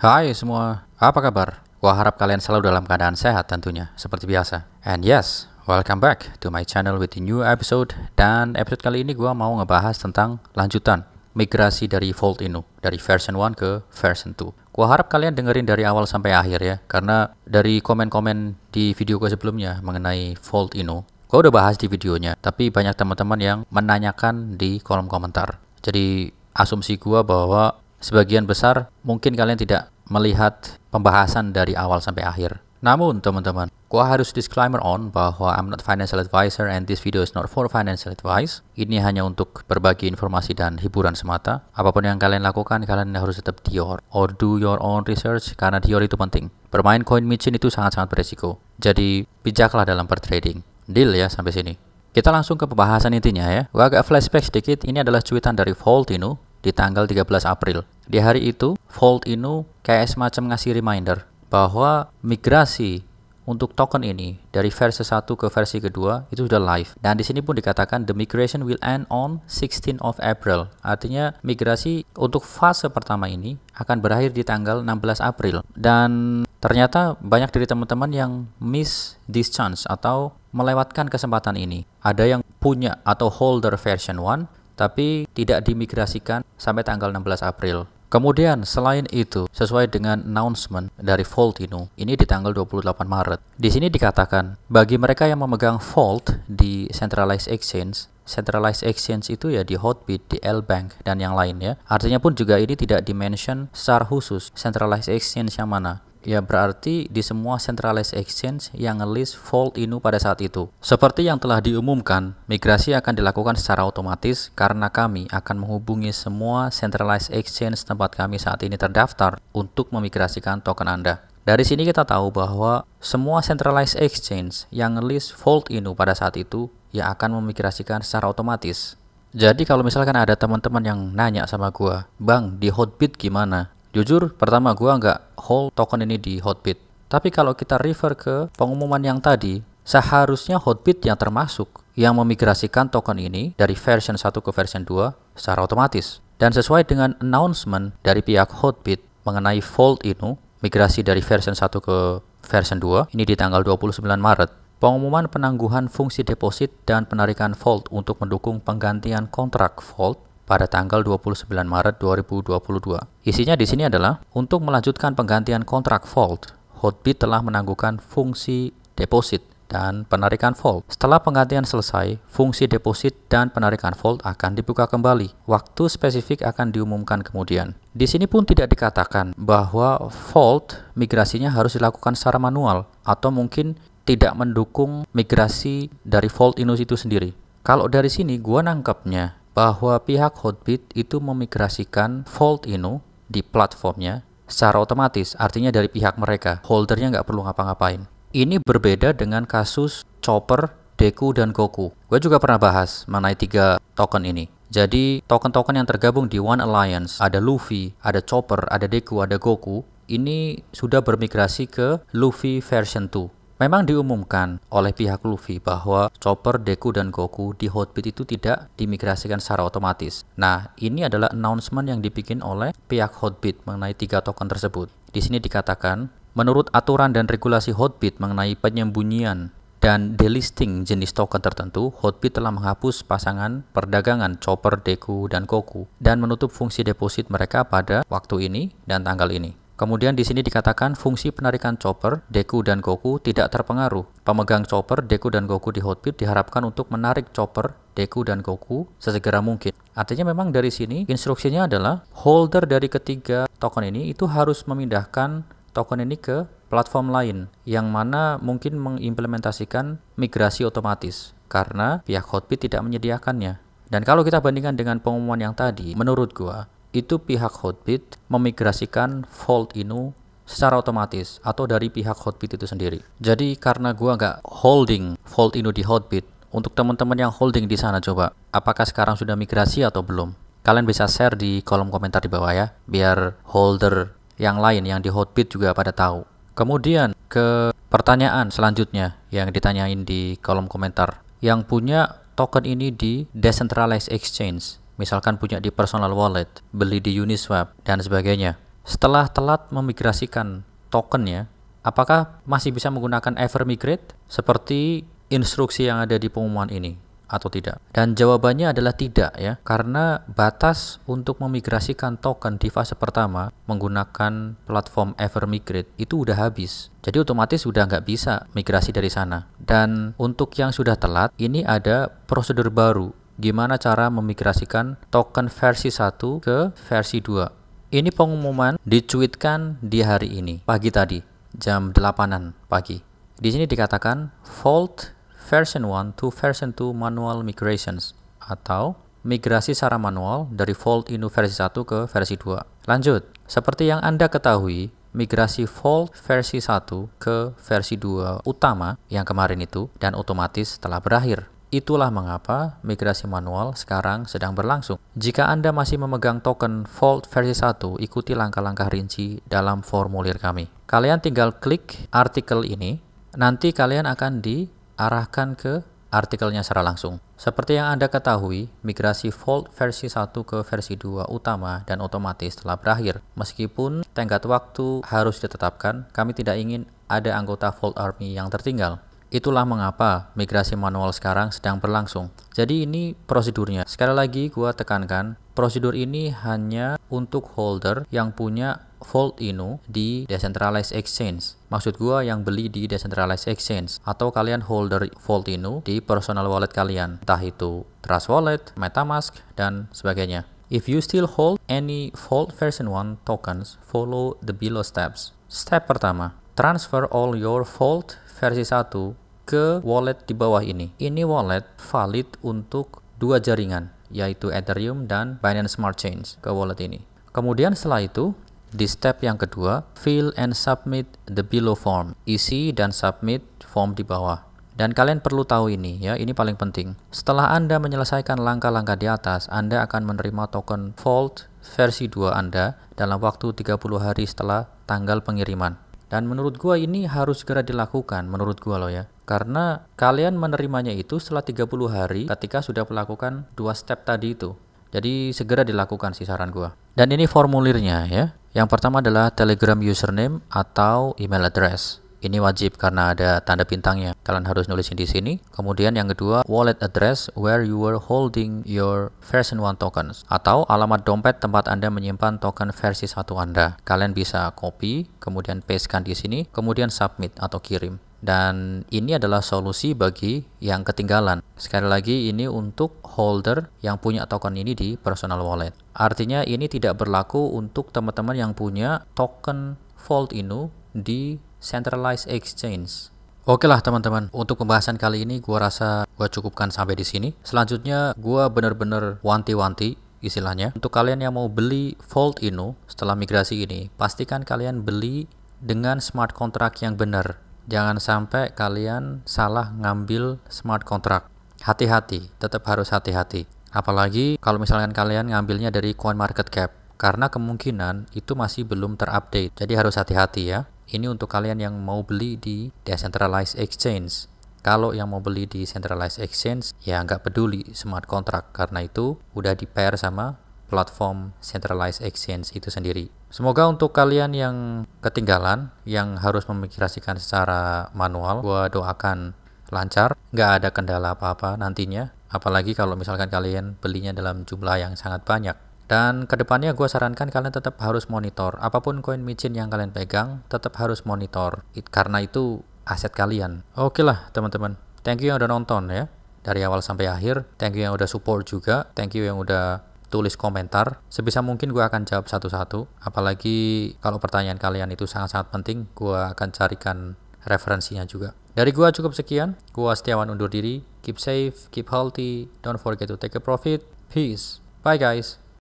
Hai semua, apa kabar? Gua harap kalian selalu dalam keadaan sehat tentunya, seperti biasa. And yes, welcome back to my channel with the new episode. Dan episode kali ini gua mau ngebahas tentang lanjutan migrasi dari Vault.inu, dari version 1 ke version 2. Gua harap kalian dengerin dari awal sampai akhir ya, karena dari komen-komen di video gua sebelumnya mengenai Vault.inu, gua udah bahas di videonya, tapi banyak teman-teman yang menanyakan di kolom komentar. Jadi asumsi gua bahwa sebagian besar mungkin kalian tidak melihat pembahasan dari awal sampai akhir. Namun teman-teman, gua harus disclaimer on bahwa I'm not financial advisor and this video is not for financial advice. Ini hanya untuk berbagi informasi dan hiburan semata. Apapun yang kalian lakukan, kalian harus tetap dior or do your own research karena dior itu penting. Bermain koin micin itu sangat-sangat beresiko. Jadi bijaklah dalam bertrading. Deal ya sampai sini. Kita langsung ke pembahasan intinya ya. Gua agak flashback sedikit. Ini adalah cuitan dari Vault.inu di tanggal 13 April. Di hari itu, Vault.inu kayak semacam ngasih reminder bahwa migrasi untuk token ini dari versi 1 ke versi kedua itu sudah live. Dan di sini pun dikatakan the migration will end on 16 of April. Artinya migrasi untuk fase pertama ini akan berakhir di tanggal 16 April. Dan ternyata banyak dari teman-teman yang miss this chance atau melewatkan kesempatan ini. Ada yang punya atau holder version 1 tapi tidak dimigrasikan sampai tanggal 16 April. Kemudian selain itu, sesuai dengan announcement dari Vault.inu, ini di tanggal 28 Maret. Di sini dikatakan, bagi mereka yang memegang Vault di centralized exchange itu ya di Hotbit, di L-Bank, dan yang lainnya. Artinya pun juga ini tidak dimention secara khusus centralized exchange yang mana. Ya berarti di semua centralized exchange yang nge-list Vault.inu pada saat itu. Seperti yang telah diumumkan, migrasi akan dilakukan secara otomatis karena kami akan menghubungi semua centralized exchange tempat kami saat ini terdaftar untuk memigrasikan token Anda. Dari sini kita tahu bahwa semua centralized exchange yang nge-list Vault.inu pada saat itu ya akan memigrasikan secara otomatis. Jadi kalau misalkan ada teman-teman yang nanya sama gua, "Bang, di Hotbit gimana?" Jujur, pertama gua nggak hold token ini di Hotbit. Tapi kalau kita refer ke pengumuman yang tadi, seharusnya Hotbit yang termasuk yang memigrasikan token ini dari version 1 ke version 2 secara otomatis. Dan sesuai dengan announcement dari pihak Hotbit mengenai Vault.inu, migrasi dari version 1 ke version 2, ini di tanggal 29 Maret. Pengumuman penangguhan fungsi deposit dan penarikan Vault untuk mendukung penggantian kontrak Vault pada tanggal 29 Maret 2022. Isinya di sini adalah untuk melanjutkan penggantian kontrak Vault, Hotbit telah menangguhkan fungsi deposit dan penarikan Vault. Setelah penggantian selesai, fungsi deposit dan penarikan Vault akan dibuka kembali. Waktu spesifik akan diumumkan kemudian. Di sini pun tidak dikatakan bahwa Vault migrasinya harus dilakukan secara manual atau mungkin tidak mendukung migrasi dari Vault.inu itu sendiri. Kalau dari sini gua nangkepnya bahwa pihak Hotbit itu memigrasikan Vault.inu di platformnya secara otomatis, artinya dari pihak mereka, holdernya nggak perlu ngapa-ngapain. Ini berbeda dengan kasus Chopper, Deku, dan Goku. Gue juga pernah bahas mengenai 3 token ini. Jadi token-token yang tergabung di One Alliance, ada Luffy, ada Chopper, ada Deku, ada Goku, ini sudah bermigrasi ke Luffy version 2. Memang diumumkan oleh pihak Luffy bahwa Chopper, Deku, dan Goku di Hotbit itu tidak dimigrasikan secara otomatis. Nah, ini adalah announcement yang dibikin oleh pihak Hotbit mengenai 3 token tersebut. Di sini dikatakan, menurut aturan dan regulasi Hotbit mengenai penyembunyian dan delisting jenis token tertentu, Hotbit telah menghapus pasangan perdagangan Chopper, Deku, dan Goku dan menutup fungsi deposit mereka pada waktu ini dan tanggal ini. Kemudian di sini dikatakan fungsi penarikan Chopper, Deku, dan Goku tidak terpengaruh. Pemegang Chopper, Deku, dan Goku di Hotbit diharapkan untuk menarik Chopper, Deku, dan Goku sesegera mungkin. Artinya memang dari sini instruksinya adalah holder dari ketiga token ini itu harus memindahkan token ini ke platform lain yang mana mungkin mengimplementasikan migrasi otomatis karena pihak Hotbit tidak menyediakannya. Dan kalau kita bandingkan dengan pengumuman yang tadi, menurut gua itu pihak Hotbit memigrasikan Vault.inu secara otomatis atau dari pihak Hotbit itu sendiri. Jadi karena gua nggak holding Vault.inu di Hotbit, untuk teman-teman yang holding di sana coba, apakah sekarang sudah migrasi atau belum? Kalian bisa share di kolom komentar di bawah ya, biar holder yang lain yang di Hotbit juga pada tahu. Kemudian ke pertanyaan selanjutnya yang ditanyain di kolom komentar. Yang punya token ini di decentralized exchange, misalkan punya di personal wallet, beli di Uniswap, dan sebagainya. Setelah telat memigrasikan tokennya, apakah masih bisa menggunakan Evermigrate seperti instruksi yang ada di pengumuman ini atau tidak? Dan jawabannya adalah tidak ya, karena batas untuk memigrasikan token di fase pertama menggunakan platform Evermigrate itu udah habis. Jadi otomatis udah nggak bisa migrasi dari sana. Dan untuk yang sudah telat, ini ada prosedur baru. Gimana cara memigrasikan token versi 1 ke versi 2. Ini pengumuman dicuitkan di hari ini, pagi tadi, jam 8-an pagi. Di sini dikatakan Vault version 1 to version 2 manual migrations atau migrasi secara manual dari Vault Inu versi 1 ke versi 2. Lanjut, seperti yang Anda ketahui, migrasi Vault versi 1 ke versi 2 utama yang kemarin itu dan otomatis telah berakhir. Itulah mengapa migrasi manual sekarang sedang berlangsung. Jika Anda masih memegang token Vault versi 1, ikuti langkah-langkah rinci dalam formulir kami. Kalian tinggal klik artikel ini, nanti kalian akan diarahkan ke artikelnya secara langsung. Seperti yang Anda ketahui, migrasi Vault versi 1 ke versi 2 utama dan otomatis telah berakhir. Meskipun tenggat waktu harus ditetapkan, kami tidak ingin ada anggota Vault Army yang tertinggal. Itulah mengapa migrasi manual sekarang sedang berlangsung. Jadi ini prosedurnya. Sekali lagi gua tekankan, prosedur ini hanya untuk holder yang punya Vault Inu di Decentralized Exchange. Maksud gua yang beli di Decentralized Exchange atau kalian holder Vault Inu di personal wallet kalian, entah itu Trust Wallet, MetaMask, dan sebagainya. If you still hold any Vault version 1 tokens, follow the below steps. Step pertama, transfer all your Vault versi 1 ke wallet di bawah ini. Ini wallet valid untuk 2 jaringan, yaitu Ethereum dan Binance Smart Chain ke wallet ini. Kemudian setelah itu, di step yang kedua, fill and submit the below form. Isi dan submit form di bawah. Dan kalian perlu tahu ini ya, ini paling penting. Setelah Anda menyelesaikan langkah-langkah di atas, Anda akan menerima token Vault versi 2 Anda dalam waktu 30 hari setelah tanggal pengiriman. Dan menurut gua ini harus segera dilakukan, menurut gua loh ya. Karena kalian menerimanya itu setelah 30 hari ketika sudah melakukan 2 step tadi itu. Jadi segera dilakukan sih saran gua. Dan ini formulirnya ya. Yang pertama adalah Telegram username atau email address. Ini wajib karena ada tanda bintangnya. Kalian harus nulisin di sini. Kemudian yang kedua, wallet address where you were holding your version 1 tokens atau alamat dompet tempat Anda menyimpan token versi 1 Anda. Kalian bisa copy, kemudian pastekan di sini, kemudian submit atau kirim. Dan ini adalah solusi bagi yang ketinggalan. Sekali lagi ini untuk holder yang punya token ini di personal wallet. Artinya ini tidak berlaku untuk teman-teman yang punya token Vault Inu di Centralized Exchange. Oke lah teman-teman, untuk pembahasan kali ini gua rasa gua cukupkan sampai di sini. Selanjutnya gua bener-bener wanti-wanti istilahnya. Untuk kalian yang mau beli Vault Inu setelah migrasi ini, pastikan kalian beli dengan smart contract yang benar. Jangan sampai kalian salah ngambil smart contract. Hati-hati, tetap harus hati-hati. Apalagi kalau misalkan kalian ngambilnya dari CoinMarketCap, karena kemungkinan itu masih belum terupdate. Jadi harus hati-hati ya. Ini untuk kalian yang mau beli di Decentralized Exchange. Kalau yang mau beli di Centralized Exchange, ya nggak peduli smart contract, karena itu udah di-pair sama platform Centralized Exchange itu sendiri. Semoga untuk kalian yang ketinggalan, yang harus memigrasikan secara manual, gua doakan lancar, nggak ada kendala apa-apa nantinya. Apalagi kalau misalkan kalian belinya dalam jumlah yang sangat banyak. Dan kedepannya gue sarankan kalian tetap harus monitor. Apapun koin micin yang kalian pegang, tetap harus monitor. Karena itu aset kalian. Oke lah teman-teman. Thank you yang udah nonton ya. Dari awal sampai akhir. Thank you yang udah support juga. Thank you yang udah tulis komentar. Sebisa mungkin gue akan jawab satu-satu. Apalagi kalau pertanyaan kalian itu sangat-sangat penting, gue akan carikan referensinya juga. Dari gue cukup sekian. Gue Setiawan undur diri. Keep safe, keep healthy. Don't forget to take a profit. Peace. Bye guys.